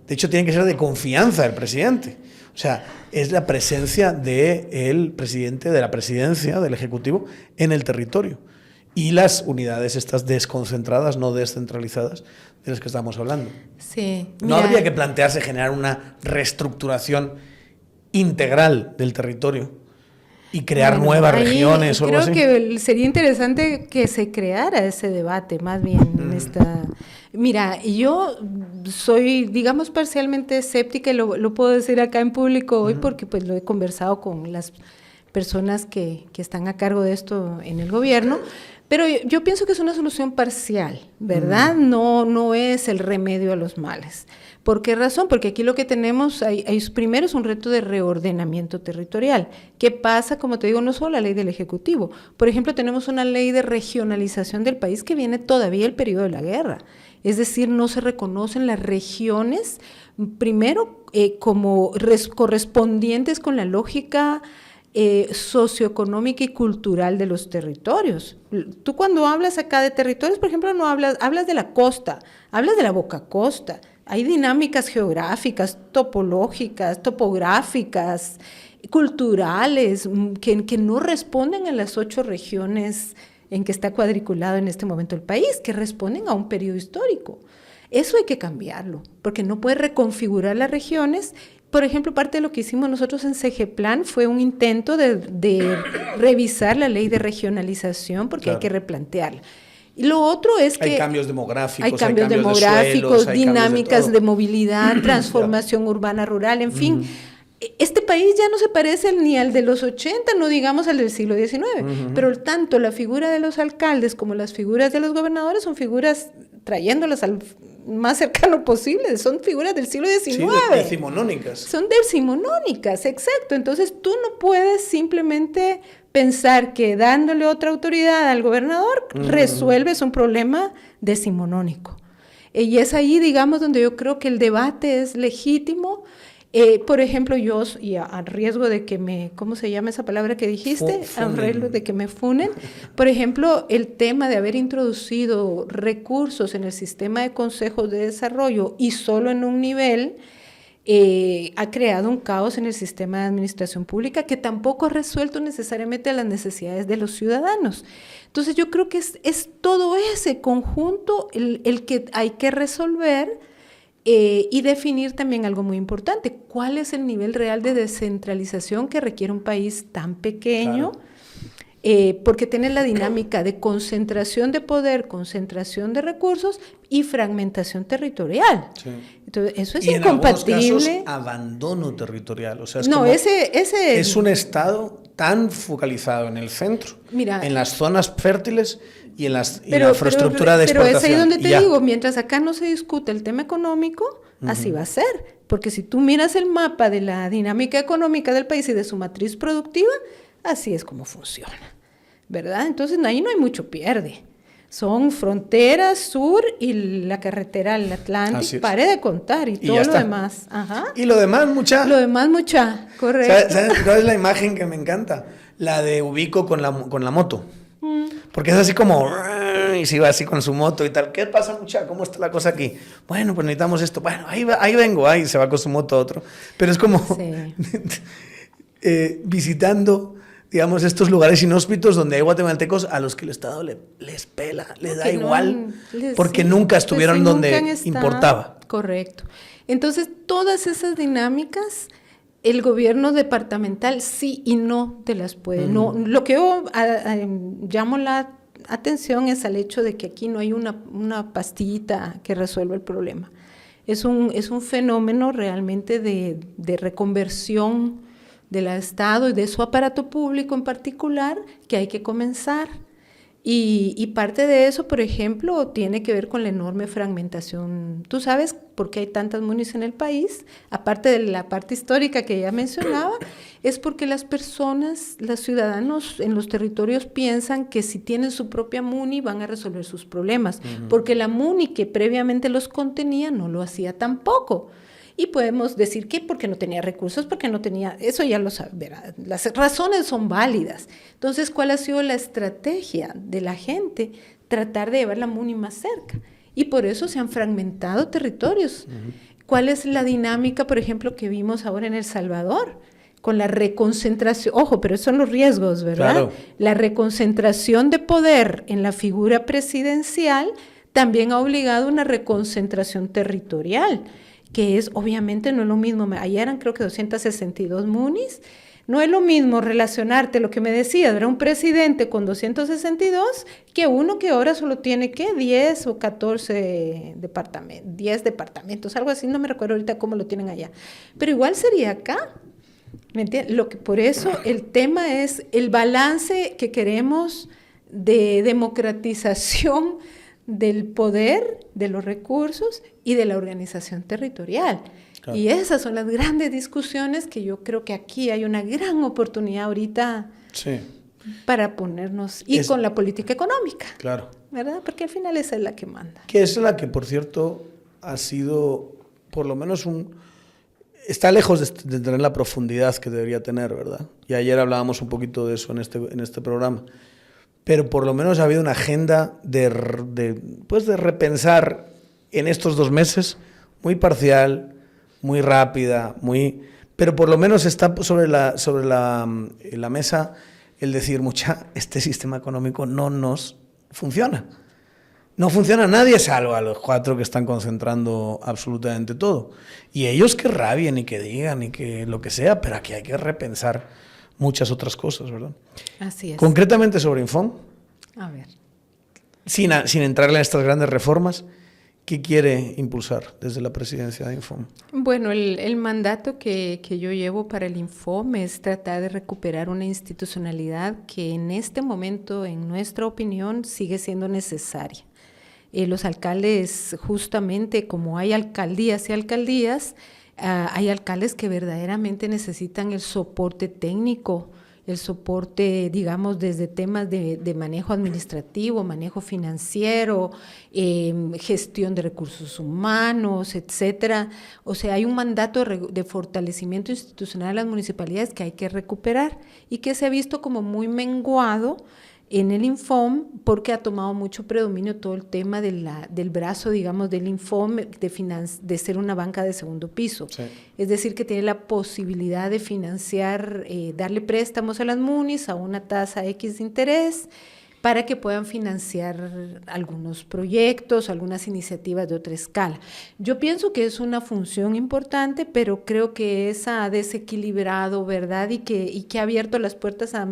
de hecho tiene que ser de confianza del presidente. O sea, es la presencia del presidente, de la presidencia, del ejecutivo en el territorio. Y las unidades estas desconcentradas, no descentralizadas, de las que estamos hablando. Sí. No habría que plantearse generar una reestructuración integral del territorio y crear nuevas regiones o algo así. Creo que sería interesante que se creara ese debate, más bien en esta. Mira, yo soy, digamos, parcialmente escéptica y lo puedo decir acá en público hoy porque pues lo he conversado con las personas que están a cargo de esto en el gobierno. Pero yo pienso que es una solución parcial, ¿verdad? No es el remedio a los males. ¿Por qué razón? Porque aquí lo que tenemos, primero es un reto de reordenamiento territorial. ¿Qué pasa? Como te digo, no solo la ley del Ejecutivo. Por ejemplo, tenemos una ley de regionalización del país que viene todavía del periodo de la guerra. Es decir, no se reconocen las regiones, primero, como correspondientes con la lógica socioeconómica y cultural de los territorios. Tú cuando hablas acá de territorios, por ejemplo, no hablas de la costa, hablas de la boca costa. Hay dinámicas geográficas, topológicas, topográficas, culturales, que no responden a las 8 regiones en que está cuadriculado en este momento el país, que responden a un periodo histórico. Eso hay que cambiarlo, porque no puede reconfigurar las regiones. Por ejemplo, parte de lo que hicimos nosotros en CGPlan fue un intento de revisar la ley de regionalización, porque claro, hay que replantearla. Y lo otro es que hay cambios demográficos, hay cambios demográficos, hay dinámicas cambios de movilidad, transformación urbana rural, en fin. Este país ya no se parece ni al de los 80, no digamos al del siglo XIX, pero tanto la figura de los alcaldes como las figuras de los gobernadores son figuras, trayéndolas al más cercano posible, son figuras del siglo XIX. Sí, decimonónicas. Son decimonónicas, exacto. Entonces tú no puedes simplemente pensar que dándole otra autoridad al gobernador resuelves un problema decimonónico. Y es ahí, digamos, donde yo creo que el debate es legítimo. Por ejemplo, yo, y a riesgo de que me, ¿cómo se llama esa palabra que dijiste? A riesgo de que me funen. Por ejemplo, el tema de haber introducido recursos en el sistema de consejos de desarrollo y solo en un nivel, ha creado un caos en el sistema de administración pública que tampoco ha resuelto necesariamente las necesidades de los ciudadanos. Entonces yo creo que es todo ese conjunto el que hay que resolver. Y definir también algo muy importante, ¿cuál es el nivel real de descentralización que requiere un país tan pequeño? Claro. Porque tiene la dinámica de concentración de poder, concentración de recursos y fragmentación territorial. Sí. Entonces, eso es incompatible. En algunos casos, abandono territorial. O sea, es no, como, ese es un Estado tan focalizado en el centro, mira, en las zonas fértiles y en la infraestructura de exportación. Pero es ahí donde te digo, mientras acá no se discute el tema económico, así va a ser. Porque si tú miras el mapa de la dinámica económica del país y de su matriz productiva, así es como funciona, ¿verdad? Entonces ahí no hay mucho pierde. Son fronteras sur y la carretera al Atlántico, pare de contar, y todo lo demás. Ajá. Y lo demás, mucha. Lo demás, mucha, correcto. ¿Sabes cuál es la imagen que me encanta? La de Ubico con la moto. Porque es así como, y se iba así con su moto y tal. ¿Qué pasa, mucha? ¿Cómo está la cosa aquí? Bueno, pues necesitamos esto. Bueno, ahí vengo, ahí se va con su moto a otro. Pero es como visitando, digamos, estos lugares inhóspitos donde hay guatemaltecos a los que el Estado les pela, les da igual, porque nunca estuvieron donde importaba. Correcto. Entonces, todas esas dinámicas, el gobierno departamental sí y no te las puede. No, lo que yo llamo la atención es al hecho de que aquí no hay una pastillita que resuelva el problema. Es un fenómeno realmente de reconversión del Estado y de su aparato público en particular que hay que comenzar. Y parte de eso, por ejemplo, tiene que ver con la enorme fragmentación. Tú sabes por qué hay tantas munis en el país, aparte de la parte histórica que ya mencionaba, es porque las personas, los ciudadanos en los territorios piensan que si tienen su propia muni van a resolver sus problemas, porque la muni que previamente los contenía no lo hacía tampoco. Y podemos decir que porque no tenía recursos, porque no tenía, eso ya lo sabrá, las razones son válidas. Entonces, ¿cuál ha sido la estrategia de la gente? Tratar de llevar la MUNI más cerca. Y por eso se han fragmentado territorios. ¿Cuál es la dinámica, por ejemplo, que vimos ahora en El Salvador? Con la reconcentración, ojo, pero esos son los riesgos, ¿verdad? Claro. La reconcentración de poder en la figura presidencial también ha obligado a una reconcentración territorial, que es, obviamente, no es lo mismo. Ayer eran creo que 262 munis. No es lo mismo relacionarte, lo que me decías, era un presidente con 262 que uno que ahora solo tiene, ¿qué? 10 o 14 departamentos, 10 departamentos, algo así, no me recuerdo ahorita cómo lo tienen allá. Pero igual sería acá, ¿me entiendes? Por eso el tema es el balance que queremos de democratización del poder, de los recursos y de la organización territorial. Claro. Y esas son las grandes discusiones que yo creo que aquí hay una gran oportunidad ahorita para ponernos, y con la política económica. Claro. ¿Verdad? Porque al final esa es la que manda. Que es la que, por cierto, ha sido por lo menos está lejos de tener la profundidad que debería tener, ¿verdad? Y ayer hablábamos un poquito de eso en este programa. Pero por lo menos ha habido una agenda de repensar en estos 2 meses, muy parcial, muy rápida, pero por lo menos está sobre la mesa el decir, este sistema económico no nos funciona. No funciona nadie salvo a los 4 que están concentrando absolutamente todo. Y ellos que rabien y que digan y que lo que sea, pero aquí hay que repensar muchas otras cosas, ¿verdad? Así es. Concretamente sobre Infón. A ver. sin entrarle en estas grandes reformas, ¿qué quiere impulsar desde la presidencia de Infom? Bueno, el mandato que yo llevo para el Infom es tratar de recuperar una institucionalidad que en este momento, en nuestra opinión, sigue siendo necesaria. Los alcaldes, justamente como hay alcaldías y alcaldías, hay alcaldes que verdaderamente necesitan el soporte técnico, el soporte, digamos, desde temas de manejo administrativo, manejo financiero, gestión de recursos humanos, etcétera. O sea, hay un mandato de fortalecimiento institucional de las municipalidades que hay que recuperar y que se ha visto como muy menguado en el Infom, porque ha tomado mucho predominio todo el tema del brazo, digamos, del Infom, de ser una banca de segundo piso. Sí. Es decir, que tiene la posibilidad de financiar, darle préstamos a las munis a una tasa X de interés para que puedan financiar algunos proyectos, algunas iniciativas de otra escala. Yo pienso que es una función importante, pero creo que esa ha desequilibrado, ¿verdad? Y que ha abierto las puertas a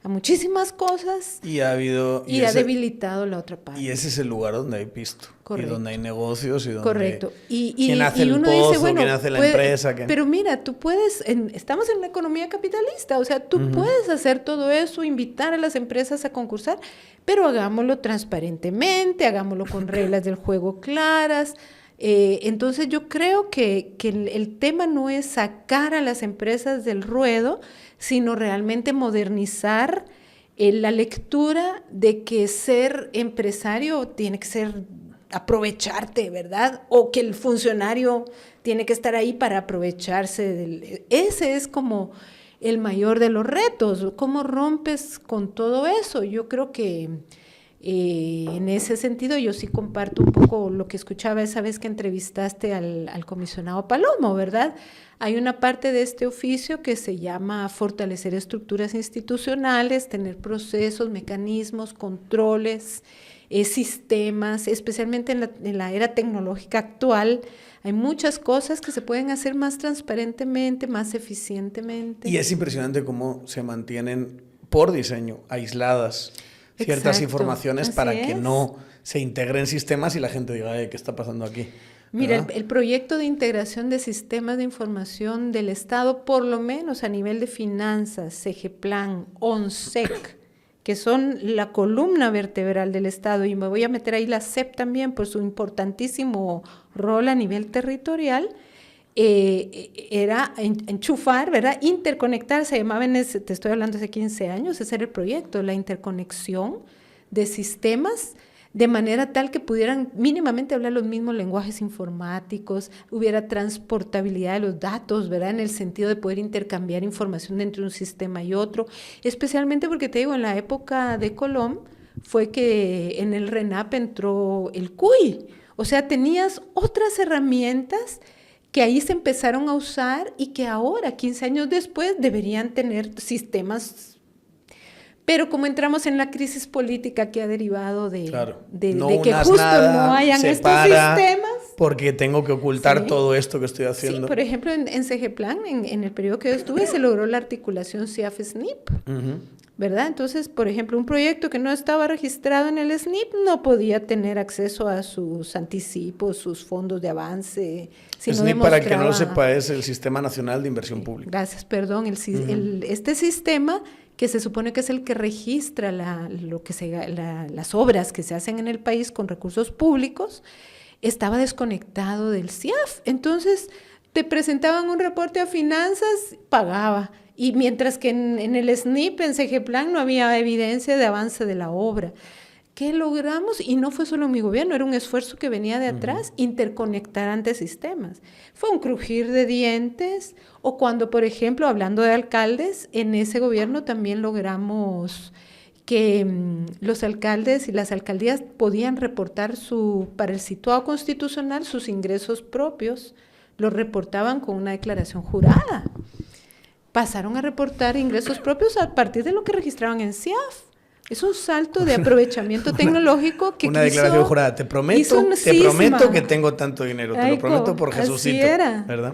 muchísimas cosas y ha debilitado la otra parte. Y ese es el lugar donde hay pisto. Correcto. Y donde hay negocios y donde... Correcto. ¿Quién hace el pozo? ¿Quién hace la empresa? Pero mira, tú puedes... estamos en una economía capitalista, o sea, tú puedes hacer todo eso, invitar a las empresas a concursar, pero hagámoslo transparentemente, hagámoslo con reglas del juego claras. Entonces yo creo que el tema no es sacar a las empresas del ruedo, sino realmente modernizar la lectura de que ser empresario tiene que ser aprovecharte, ¿verdad? O que el funcionario tiene que estar ahí para aprovecharse. Ese es como el mayor de los retos. ¿Cómo rompes con todo eso? Yo creo que en ese sentido yo sí comparto un poco lo que escuchaba esa vez que entrevistaste al comisionado Palomo, ¿verdad? Hay una parte de este oficio que se llama fortalecer estructuras institucionales, tener procesos, mecanismos, controles, sistemas, especialmente en la era tecnológica actual. Hay muchas cosas que se pueden hacer más transparentemente, más eficientemente. Y es impresionante cómo se mantienen por diseño aisladas ciertas informaciones para que no se integren sistemas y la gente diga, ¿qué está pasando aquí? Mira, el proyecto de integración de sistemas de información del Estado, por lo menos a nivel de finanzas, CEGEPLAN, ONSEC, que son la columna vertebral del Estado, y me voy a meter ahí la SEP también por su importantísimo rol a nivel territorial, era enchufar, ¿verdad? Interconectar, se llamaba te estoy hablando hace 15 años, ese era el proyecto, la interconexión de sistemas, de manera tal que pudieran mínimamente hablar los mismos lenguajes informáticos, hubiera transportabilidad de los datos, ¿verdad? En el sentido de poder intercambiar información entre un sistema y otro, especialmente porque te digo, en la época de Colom fue que en el RENAP entró el CUI, o sea, tenías otras herramientas que ahí se empezaron a usar y que ahora, 15 años después, deberían tener sistemas. Pero como entramos en la crisis política que ha derivado de que justo no hayan estos sistemas. Porque tengo que ocultar todo esto que estoy haciendo. Sí, por ejemplo, en CEGEPLAN, en el periodo que yo estuve, se logró la articulación CIAF-SNIP, ¿verdad? Entonces, por ejemplo, un proyecto que no estaba registrado en el SNIP no podía tener acceso a sus anticipos, sus fondos de avance. Si SNIP, no para el que no lo sepa, es el Sistema Nacional de Inversión Pública. Gracias, perdón. Este sistema que se supone que es el que registra las obras que se hacen en el país con recursos públicos, estaba desconectado del CIAF. Entonces, te presentaban un reporte a finanzas, pagaba. Y mientras que en el SNIP, en CEGEPLAN, no había evidencia de avance de la obra. ¿Qué logramos? Y no fue solo mi gobierno, era un esfuerzo que venía de atrás, interconectar ante sistemas. Fue un crujir de dientes, o cuando, por ejemplo, hablando de alcaldes, en ese gobierno también logramos que los alcaldes y las alcaldías podían reportar para el situado constitucional sus ingresos propios, los reportaban con una declaración jurada. Pasaron a reportar ingresos propios a partir de lo que registraban en CIAF. Es un salto de aprovechamiento tecnológico que una declaración jurada. Te prometo que tengo tanto dinero. Te lo prometo por Jesucito. ¿Verdad?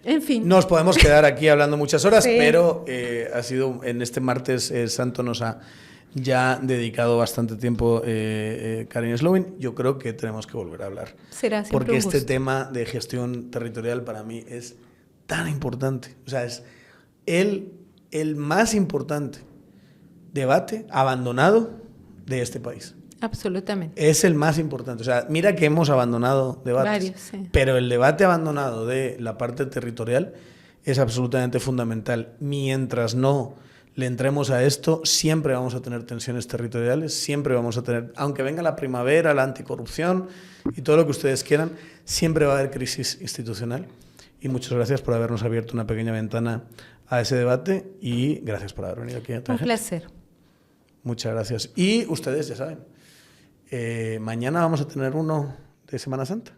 En fin. Nos podemos quedar aquí hablando muchas horas, pero ha sido en este martes santo nos ha ya dedicado bastante tiempo Karin Slowin. Yo creo que tenemos que volver a hablar. Será siempre porque un este gusto. tema de gestión territorial para mí es tan importante. O sea, es el más importante debate abandonado de este país. Absolutamente. Es el más importante. O sea, mira que hemos abandonado debates, Varios, sí. pero el debate abandonado de la parte territorial es absolutamente fundamental. Mientras no le entremos a esto, siempre vamos a tener tensiones territoriales, siempre vamos a tener, aunque venga la primavera, la anticorrupción y todo lo que ustedes quieran, siempre va a haber crisis institucional. Y muchas gracias por habernos abierto una pequeña ventana a ese debate y gracias por haber venido aquí a Un placer. Muchas gracias. Y ustedes ya saben, mañana vamos a tener uno de Semana Santa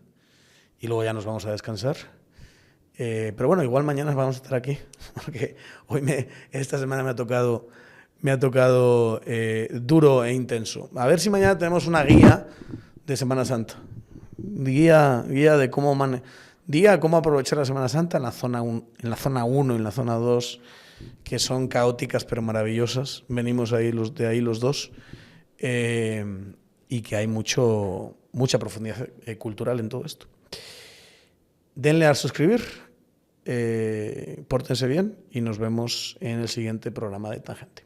y luego ya nos vamos a descansar. Pero bueno, igual mañana vamos a estar aquí, porque esta semana me ha tocado duro e intenso. A ver si mañana tenemos una guía de Semana Santa. Guía de cómo aprovechar la Semana Santa en la zona 1 y en la zona 2, que son caóticas pero maravillosas. Venimos de ahí los dos. Y que hay mucha profundidad cultural en todo esto. Denle a suscribir, pórtense bien y nos vemos en el siguiente programa de Tangente.